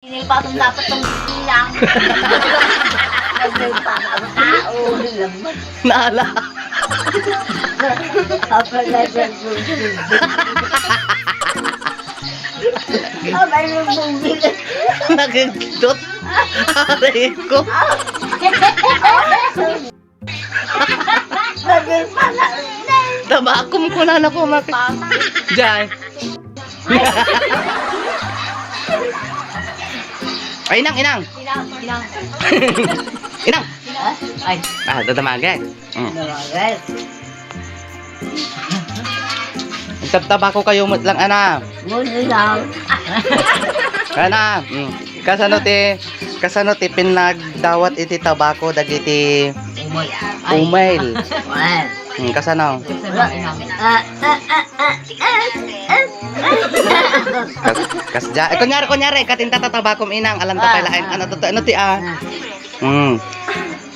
Nilipatong dapat itong lang. Nagpapang ang tao. Naala. Kapag abay mo bumili. Nagigdot. Aray ko. Tabakom ko na kumapit. Diyan. Ay, inang. Inang. Inang. Ay. Dadamagay. Nawagay. Nagtabtaba ko kayo lang, ana. Muli lang. Ana. Kasano ti pinagdawat iti tabako dagiti umail. Well. Kasano? Kasja. Kunyari, katinta tatabakom inang, alam ta pala ano ti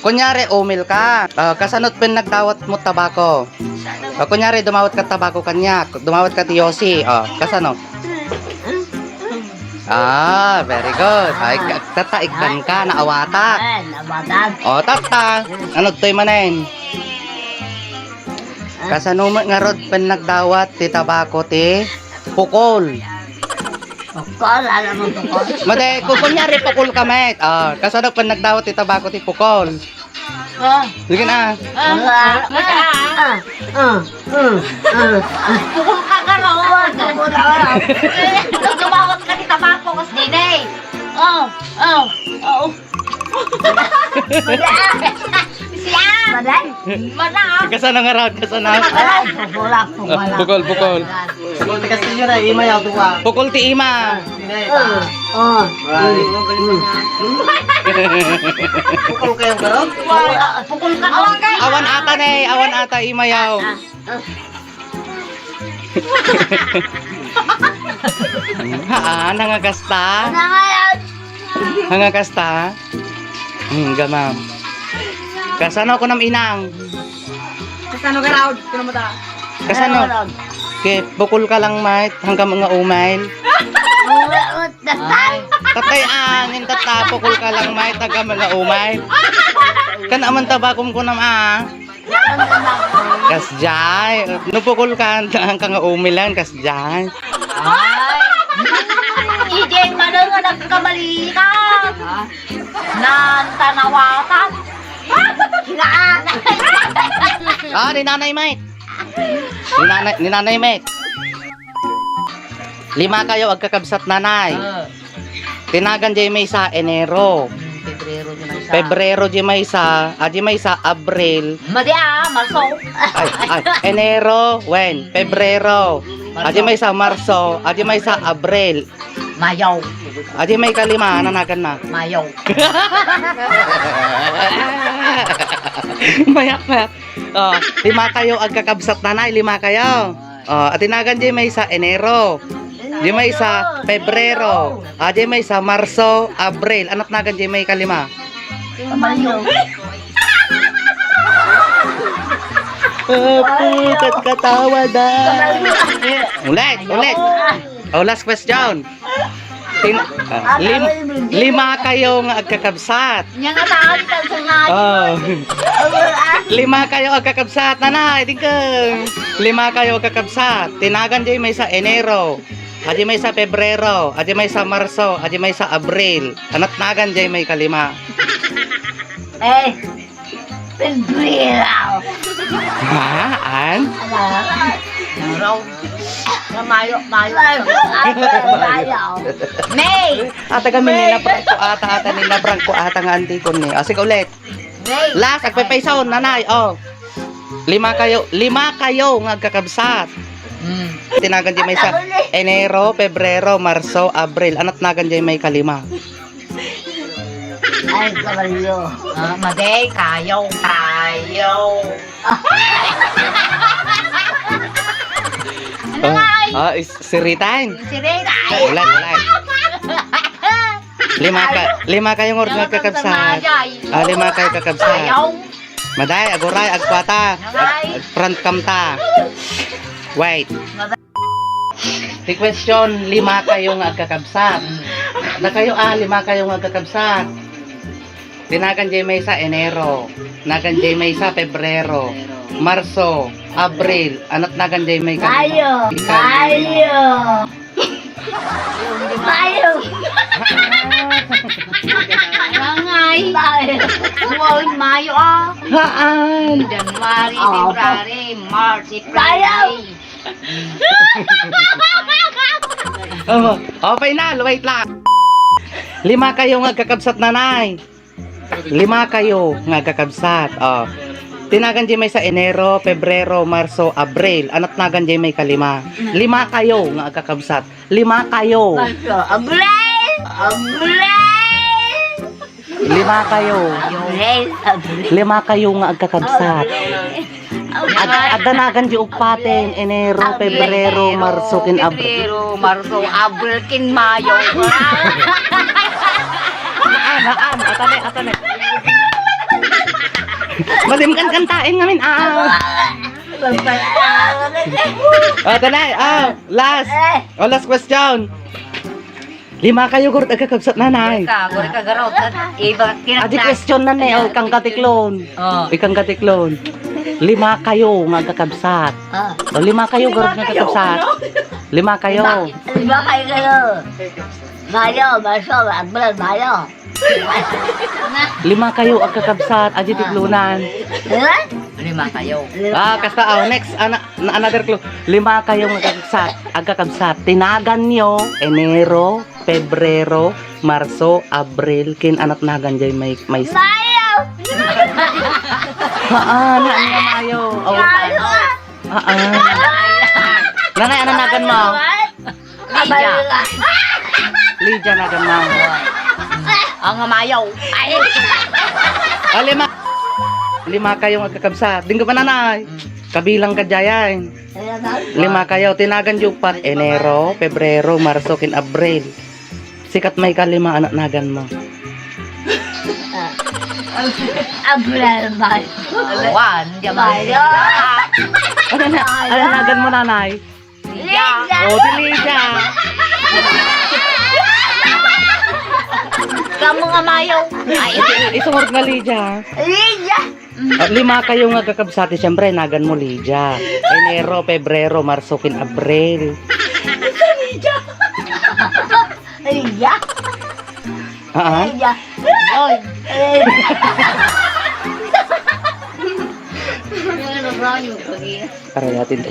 Kunyari, umil ka. Kasanot pinagdawat mo tabako. Kunyari, dumawat ka tabako kanya. Dumawat ka ti Yossi. Kasano? Very good. Ay, tataikdan ka, naawata. Nawatak. Tata. Ano to'y manen? Kasano nga rod pinagdawat ti tabako ti pukol. Pukol, alam mo pukol. Made, kunyari pukol ka, met. Kasano pinagdawat ti tabako ti pukol. Sige na. Pukul ka ka raw. Tumawat ka ni tabako kas dinay. Siya. Mana. Kasano nga rod? Kasano? Pukol. Pukol kasi nyo na, ima yaw tuwa. Pukol ti ima. Pukol kayo garo? Pukul ka. Awan ata imayaw. Nangagasta? Nangagasta? Gamam. Kasano ko nam inang? Kasano garaw? Kino mo ta? Kasano? Ke, bukol ka lang mait hanggang mga umail. Tatay angin pukol ka lang mait hanggang mga umail. Kan aman tabakom ko nam Kasjay. Nupukol ka hanggang nga umilan, kasjay. Ijay mana nga nagkamali ka. Nantanawatan. Hilaan. Ni nanay mate. Ni nanay mate. 5 kayo agkakabsat nanay. Tinagan jay may sa Enero. Pebrero di may sa, Abril. Marso. Enero, when? Pebrero. Adi may sa Marso, adi may sa Abril. Mayaw. Adi may kalima, nanagan na. Mayaw. Mayak. 5 kayo agkakabsat nanay, 5 kayo. At tinagan di may sa Enero. Di may sa Pebrero. Adi may sa Marso, Abril. Anat nagan di may kalima. Mayaw. Putat katawa na. Ulit. Last question. 5 kayo nga agkakabsat. Nya nga taon ka sa nga. 5 kayo agkakabsat. Nanay, tingkang. 5 kayo agkakabsat. Tinagan di may sa Enero. Adi may sa Pebrero. Adi may sa Marso. Adi may sa Abril. Anat nagan di may kalima. Pebrero. An? Mayo. May. Kami nila Branco ata nga anti ko ni. Sige ulit. May. Last, agpapaysaw, nanay. 5 kayo nga agkakabsat. Tinagan di may sa Enero, Pebrero, Marso, Abril. Anat nagan di may kalima. Ay, kabalyo. Maday, kayaw. Ano nga ay? Siritain. Sirena. Ulit. 5 kayo nga agkakabsat. 5 kayo kakabsat. Kayaw. Maday, aguray, agkwata. Front kamta. Wait. The question, 5 kayo nga agkakabsat. Da kayo lima kayo nga kakabsat. Tinagan jay may sa Enero. Nagan jay may sa Pebrero. Marso, Abril, anat nagan jay may Mayo. Angay. Wow, Mayo Haan. January, February, March, April. Okay na, wait lang. Lima kayo nga kakabsat nanay. Lima kayo nga kakabsat. Tinagan di may sa Enero, Pebrero, Marso, Abril. Anat nagan di may kalima. Lima kayo nga kakabsat. Lima kayo. Lima kayo. Lima kayo nga agkakabsat. Agdanagan di upaten Enero, Pebrero, Marso, kin Abril. Pebrero, Marso, Abril, kin Mayo. Atane. Madim kan kantain ngamin Tanay, last question. Lima kayo gurut agkakabsat nanay. Guri ka garot. Iba Adi question na ne, ikang katiklon. Ikang katiklon. Lima kayo nga kakabsat. Lima kayo gurut nga kakabsat. Lima kayo. Mayo, Marso, Abril, Mayo. Lima kayo ang kakabsat. Adi tiklunan. Lima kayo. Kasta next another clue. Lima kayo nga kakabsat. Ang kakabsat. Tinagan nyo Enero, Pebrero, Marso, Abril. Kin anak nagan jay may na mayo. Nanay, ano nagan mo? Lydia nagan mo. Ang Mayo. Lima kayo nga kakabsat. Dinggo pa nanay. Kabilang ka jayan. Lima kayo. Tinagan jupat Enero, Pebrero, Marso, kin Abril. Sikat may kalima anak nagan mo. Abril, Mayo. One, Mayo. Ano nagan mo nanay? Lydia. Si Lydia. Kamu nga Mayo. Isungod nga Lydia. Lydia. Lima kayo nga kakabsati. Siyempre, nagan mo Lydia. Enero, Pebrero, Marso, kin Abril. Lydia. Lydia. Oy. Tara, yatin.